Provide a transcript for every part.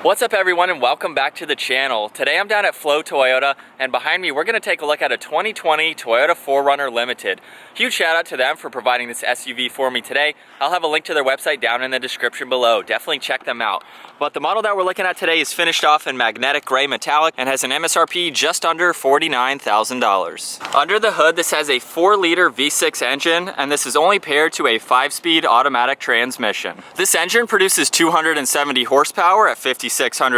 What's up everyone and welcome back to the channel. Today I'm down at Flow Toyota and behind me we're going to take a look at a 2020 Toyota 4Runner Limited. Huge shout out to them for providing this SUV for me today. I'll have a link to their website down in the description below. Definitely check them out. But the model that we're looking at today is finished off in magnetic gray metallic and has an MSRP just under $49,000. Under the hood this has a 4-liter V6 engine and this is only paired to a 5-speed automatic transmission. This engine produces 270 horsepower at 5,600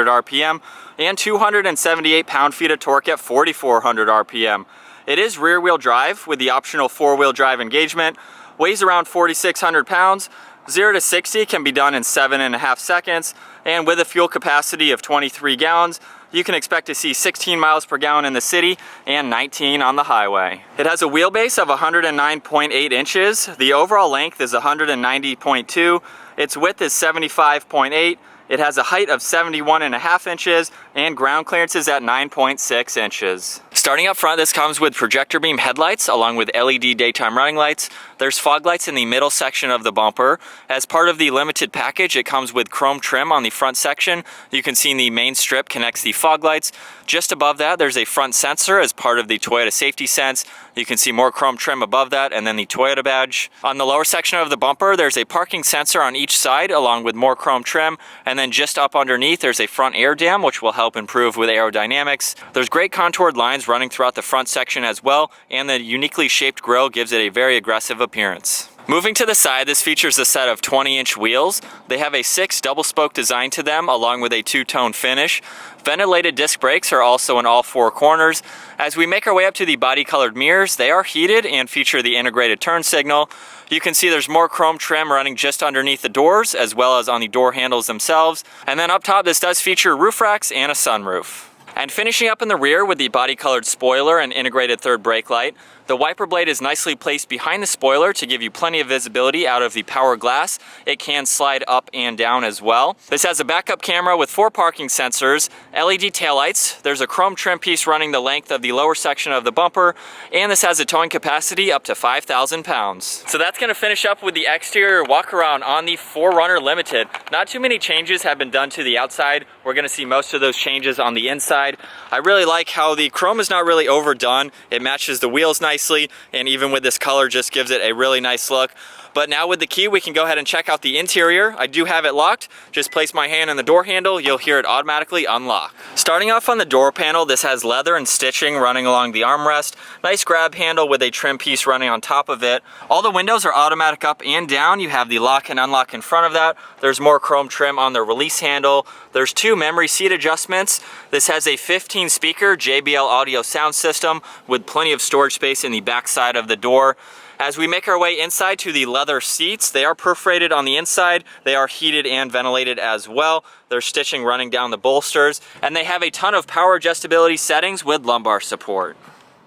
RPM and 278 pound-feet of torque at 4,400 RPM. It is rear-wheel drive with the optional 4-wheel drive engagement, weighs around 4,600 pounds, 0 to 60 can be done in 7.5 seconds, and with a fuel capacity of 23 gallons, you can expect to see 16 miles per gallon in the city and 19 on the highway. It has a wheelbase of 109.8 inches, the overall length is 190.2, its width is 75.8, it has a height of 71.5 inches and ground clearance is at 9.6 inches. Starting up front, this comes with projector beam headlights along with LED daytime running lights. There's fog lights in the middle section of the bumper. As part of the limited package, it comes with chrome trim on the front section. You can see in the main strip connects the fog lights. Just above that, there's a front sensor as part of the Toyota Safety Sense. You can see more chrome trim above that and then the Toyota badge. On the lower section of the bumper, there's a parking sensor on each side along with more chrome trim. And then just up underneath, there's a front air dam, which will help improve with aerodynamics. There's great contoured lines running throughout the front section as well, and the uniquely shaped grille gives it a very aggressive appearance. Moving to the side, this features a set of 20-inch wheels. They have a 6 double-spoke design to them along with a 2-tone finish. Ventilated disc brakes are also in all 4 corners. As we make our way up to the body-colored mirrors, they are heated and feature the integrated turn signal. You can see there's more chrome trim running just underneath the doors as well as on the door handles themselves. And then up top, this does feature roof racks and a sunroof. And finishing up in the rear with the body-colored spoiler and integrated third brake light, the wiper blade is nicely placed behind the spoiler to give you plenty of visibility out of the power glass. It can slide up and down as well. This has a backup camera with 4 parking sensors, LED taillights, there's a chrome trim piece running the length of the lower section of the bumper, and this has a towing capacity up to 5,000 pounds. So that's going to finish up with the exterior walk-around on the 4Runner Limited. Not too many changes have been done to the outside. We're going to see most of those changes on the inside. I really like how the chrome is not really overdone. It matches the wheels nicely, and even with this color just gives it a really nice look. But now with the key we can go ahead and check out the interior. I do have it locked. Just place my hand on the door handle, you'll hear it automatically unlock. Starting off on the door panel, this has leather and stitching running along the armrest. Nice grab handle with a trim piece running on top of it. All the windows are automatic up and down. You have the lock and unlock in front of that. There's more chrome trim on the release handle. There's 2 memory seat adjustments. This has a 15 speaker JBL audio sound system with plenty of storage space in the back side of the door. As we make our way inside to the leather seats, they are perforated on the inside. They are heated and ventilated as well. There's stitching running down the bolsters, and they have a ton of power adjustability settings with lumbar support.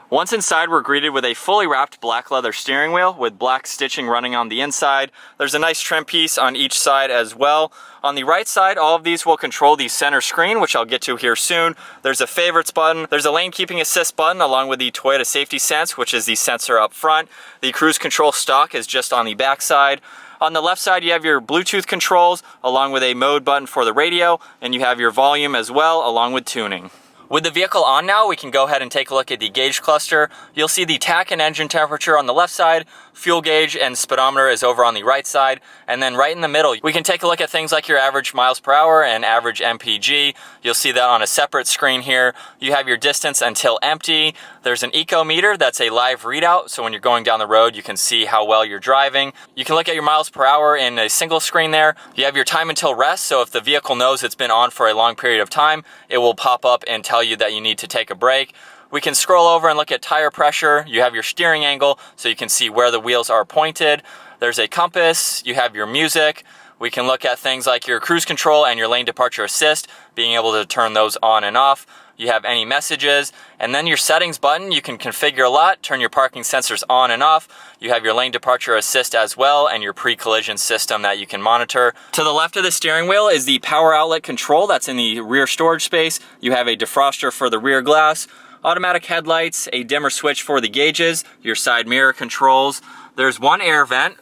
Once inside, we're greeted with a fully wrapped black leather steering wheel with black stitching running on the inside. There's a nice trim piece on each side as well. On the right side, all of these will control the center screen, which I'll get to here soon. There's a favorites button. There's a lane keeping assist button along with the Toyota Safety Sense, which is the sensor up front. The cruise control stalk is just on the back side. On the left side, you have your Bluetooth controls along with a mode button for the radio, and you have your volume as well along with tuning. With the vehicle on now, we can go ahead and take a look at the gauge cluster. You'll see the tach and engine temperature on the left side, fuel gauge and speedometer is over on the right side, and then right in the middle, we can take a look at things like your average miles per hour and average MPG. You'll see that on a separate screen here. You have your distance until empty. There's an eco meter that's a live readout, so when you're going down the road, you can see how well you're driving. You can look at your miles per hour in a single screen there. You have your time until rest, so if the vehicle knows it's been on for a long period of time, it will pop up and tell you that you need to take a break. We can scroll over and look at tire pressure. You have your steering angle, so you can see where the wheels are pointed. There's a compass. You have your music. We can look at things like your cruise control and your lane departure assist, being able to turn those on and off. You have any messages, and then your settings button, you can configure a lot, turn your parking sensors on and off. You have your lane departure assist as well, and your pre-collision system that you can monitor. To the left of the steering wheel is the power outlet control that's in the rear storage space. You have a defroster for the rear glass, automatic headlights, a dimmer switch for the gauges, your side mirror controls. There's one air vent.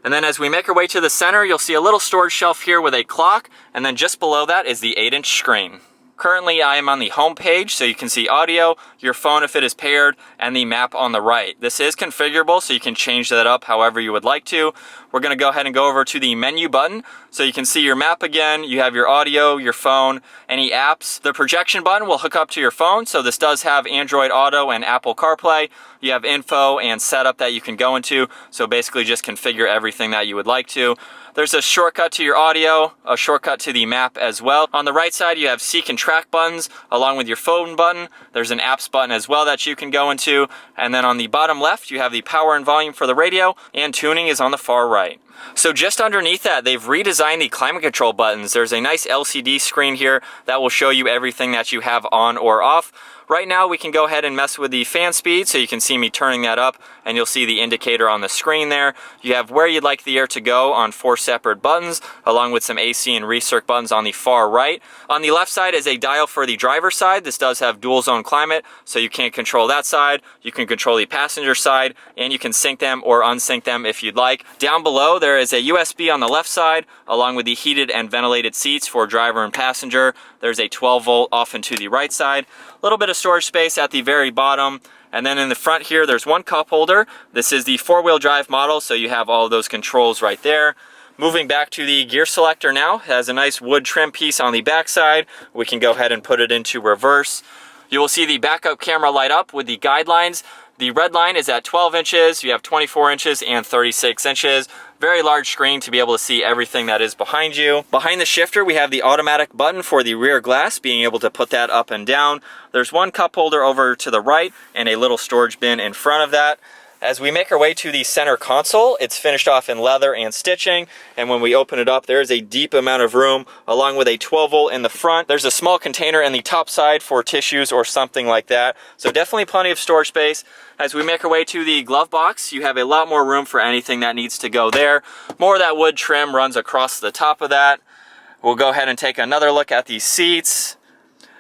And then as we make our way to the center, you'll see a little storage shelf here with a clock, and then just below that is the 8-inch screen. Currently, I am on the home page, so you can see audio, your phone if it is paired, and the map on the right. This is configurable, so you can change that up however you would like to. We're going to go ahead and go over to the menu button, so you can see your map again, you have your audio, your phone, any apps. The projection button will hook up to your phone, so this does have Android Auto and Apple CarPlay. You have info and setup that you can go into, so basically just configure everything that you would like to. There's a shortcut to your audio, a shortcut to the map as well. On the right side, you have seek and track buttons along with your phone button. There's an apps button as well that you can go into. And then on the bottom left, you have the power and volume for the radio, and tuning is on the far right. So just underneath that, they've redesigned the climate control buttons. There's a nice LCD screen here that will show you everything that you have on or off. Right now we can go ahead and mess with the fan speed, so you can see me turning that up and you'll see the indicator on the screen there. You have where you'd like the air to go on 4 separate buttons, along with some AC and recirc buttons on the far right. On the left side is a dial for the driver's side. This does have dual zone climate, so you can control that side, you can control the passenger side, and you can sync them or unsync them if you'd like. Down below there is a USB on the left side, along with the heated and ventilated seats for driver and passenger. There's a 12 volt off and to the right side. A little bit of storage space at the very bottom. And then in the front here, there's one cup holder. This is the 4-wheel drive model, so you have all of those controls right there. Moving back to the gear selector now, it has a nice wood trim piece on the back side. We can go ahead and put it into reverse. You will see the backup camera light up with the guidelines. The red line is at 12 inches, you have 24 inches and 36 inches. Very large screen to be able to see everything that is behind you. Behind the shifter, we have the automatic button for the rear glass, being able to put that up and down. There's one cup holder over to the right and a little storage bin in front of that. As we make our way to the center console, it's finished off in leather and stitching, and when we open it up, there is a deep amount of room, along with a 12 volt in the front. There's a small container in the top side for tissues or something like that, so definitely plenty of storage space. As we make our way to the glove box, you have a lot more room for anything that needs to go there. More of that wood trim runs across the top of that. We'll go ahead and take another look at the seats.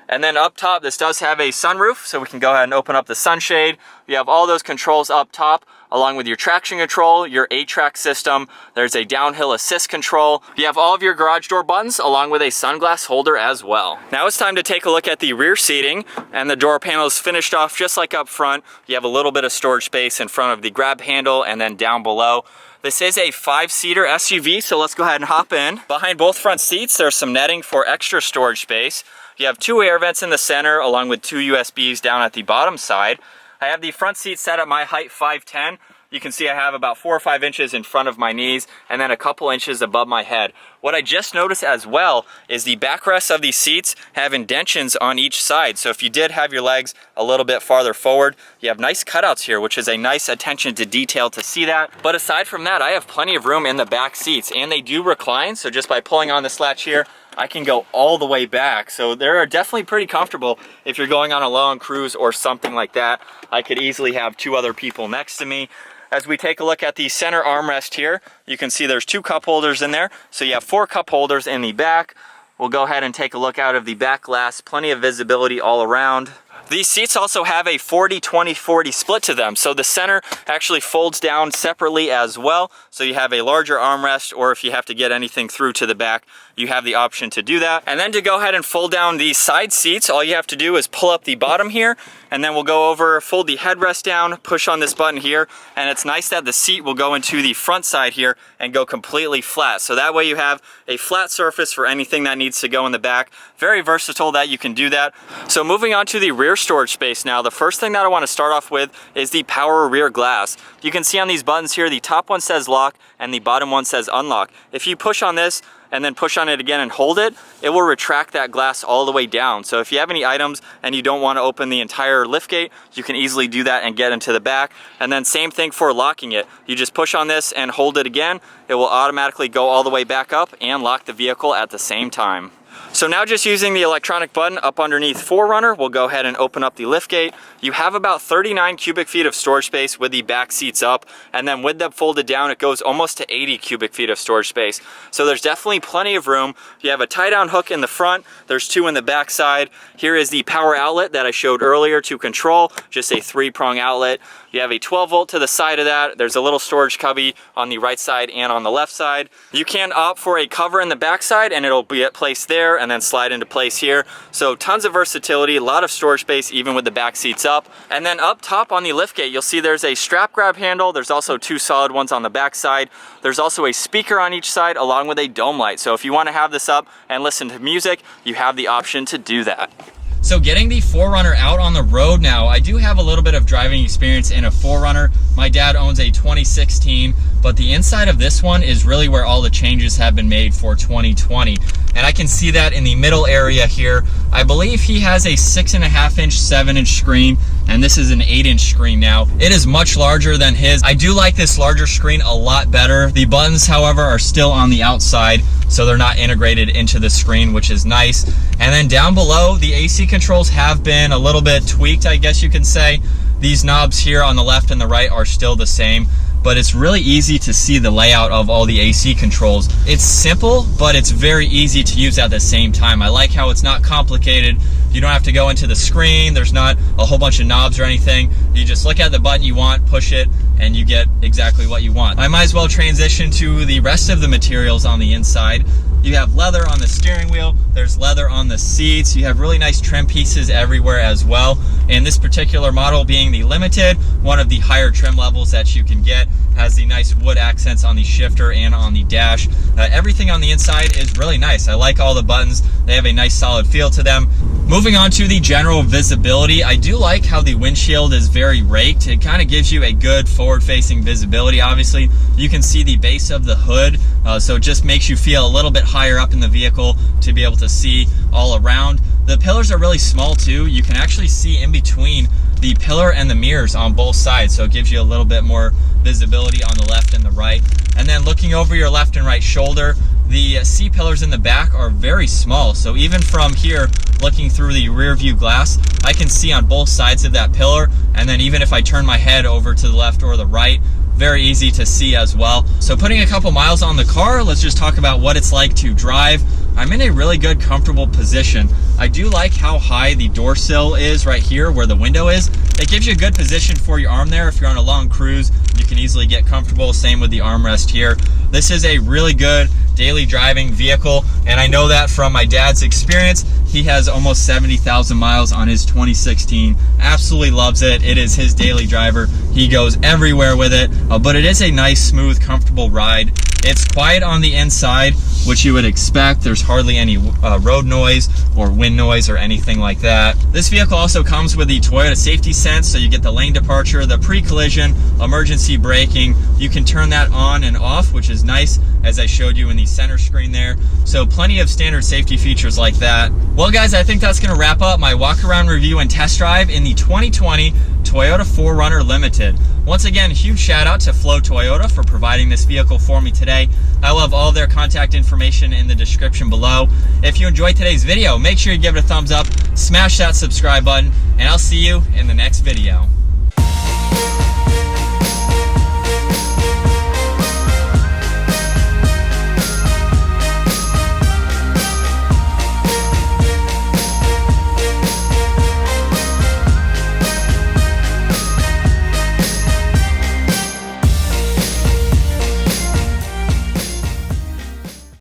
And then up top, this does have a sunroof, so we can go ahead and open up the sunshade. You have all those controls up top, along with your traction control, your 8-track system. There's a downhill assist control. You have all of your garage door buttons, along with a sunglass holder as well. Now it's time to take a look at the rear seating, and the door panel is finished off just like up front. You have a little bit of storage space in front of the grab handle, and then down below. This is a 5-seater SUV, so let's go ahead and hop in. Behind both front seats, there's some netting for extra storage space. You have 2 air vents in the center, along with 2 USBs down at the bottom side. I have the front seat set at my height 5'10". You can see I have about 4 or 5 inches in front of my knees, and then a couple inches above my head. What I just noticed as well is the backrests of these seats have indentions on each side. So if you did have your legs a little bit farther forward, you have nice cutouts here, which is a nice attention to detail to see that. But aside from that, I have plenty of room in the back seats, and they do recline. So just by pulling on this latch here, I can go all the way back. So they're definitely pretty comfortable if you're going on a long cruise or something like that. I could easily have 2 other people next to me. As we take a look at the center armrest here, you can see there's 2 cup holders in there. So you have 4 cup holders in the back. We'll go ahead and take a look out of the back glass. Plenty of visibility all around. These seats also have a 40-20-40 split to them, so the center actually folds down separately as well, so you have a larger armrest, or if you have to get anything through to the back, you have the option to do that. And then to go ahead and fold down these side seats, all you have to do is pull up the bottom here, and then we'll go over, fold the headrest down, push on this button here, and it's nice that the seat will go into the front side here and go completely flat. So that way you have a flat surface for anything that needs to go in the back. Very versatile that you can do that. So moving on to the rear storage space now, the first thing that I want to start off with is the power rear glass. You can see on these buttons here, the top one says lock and the bottom one says unlock. If you push on this and then push on it again and hold it, it will retract that glass all the way down. So if you have any items and you don't want to open the entire liftgate, you can easily do that and get into the back. And then same thing for locking it. You just push on this and hold it again. It will automatically go all the way back up and lock the vehicle at the same time. So now just using the electronic button up underneath 4Runner, we'll go ahead and open up the lift gate. You have about 39 cubic feet of storage space with the back seats up, and then with them folded down, it goes almost to 80 cubic feet of storage space. So there's definitely plenty of room. You have a tie-down hook in the front, there's 2 in the back side. Here is the power outlet that I showed earlier to control, just a 3-prong outlet. You have a 12 volt to the side of that. There's a little storage cubby on the right side and on the left side. You can opt for a cover in the back side and it'll be placed there and then slide into place here. So tons of versatility, a lot of storage space even with the back seats up. And then up top on the liftgate, you'll see there's a strap grab handle. There's also 2 solid ones on the back side. There's also a speaker on each side along with a dome light. So if you want to have this up and listen to music, you have the option to do that. So getting the 4Runner out on the road now, I do have a little bit of driving experience in a 4Runner. My dad owns a 2016, but the inside of this one is really where all the changes have been made for 2020. And I can see that in the middle area here. I believe he has a 6.5-inch, 7-inch screen, and this is an 8-inch screen now. It is much larger than his. I do like this larger screen a lot better. The buttons, however, are still on the outside, so they're not integrated into the screen, which is nice. And then down below, the AC controls have been a little bit tweaked, I guess you can say. These knobs here on the left and the right are still the same, but it's really easy to see the layout of all the AC controls. It's simple, but it's very easy to use at the same time. I like how it's not complicated. You don't have to go into the screen. There's not a whole bunch of knobs or anything. You just look at the button you want, push it, and you get exactly what you want. I might as well transition to the rest of the materials on the inside. You have leather on the steering wheel, there's leather on the seats, you have really nice trim pieces everywhere as well. And this particular model being the Limited, one of the higher trim levels that you can get, has the nice wood accents on the shifter and on the dash. Everything on the inside is really nice. I like all the buttons, they have a nice solid feel to them. Moving on to the general visibility, I do like how the windshield is very raked. It kind of gives you a good forward-facing visibility. Obviously, you can see the base of the hood, so it just makes you feel a little bit higher up in the vehicle to be able to see all around. The pillars are really small too. You can actually see in between the pillar and the mirrors on both sides, so it gives you a little bit more visibility on the left and the right. And then looking over your left and right shoulder, the C-pillars in the back are very small, so even from here, looking through the rear view glass, I can see on both sides of that pillar, and then even if I turn my head over to the left or the right, very easy to see as well. So putting a couple miles on the car, let's just talk about what it's like to drive. I'm in a really good, comfortable position. I do like how high the door sill is right here where the window is. It gives you a good position for your arm there. If you're on a long cruise, you can easily get comfortable. Same with the armrest here. This is a really good daily driving vehicle, and I know that from my dad's experience. He has almost 70,000 miles on his 2016. Absolutely loves it. It is his daily driver. He goes everywhere with it, but it is a nice, smooth, comfortable ride. It's quiet on the inside, which you would expect. There's hardly any road noise or wind noise or anything like that. This vehicle also comes with the Toyota Safety Sense, so you get the lane departure, the pre-collision, emergency braking. You can turn that on and off, which is nice, as I showed you in the center screen there. So plenty of standard safety features like that. Well guys, I think that's gonna wrap up my walk around review and test drive in the 2020 Toyota 4Runner Limited. Once again, huge shout out to Flo Toyota for providing this vehicle for me today. I love all their contact information in the description below. If you enjoyed today's video, make sure you give it a thumbs up, smash that subscribe button, and I'll see you in the next video.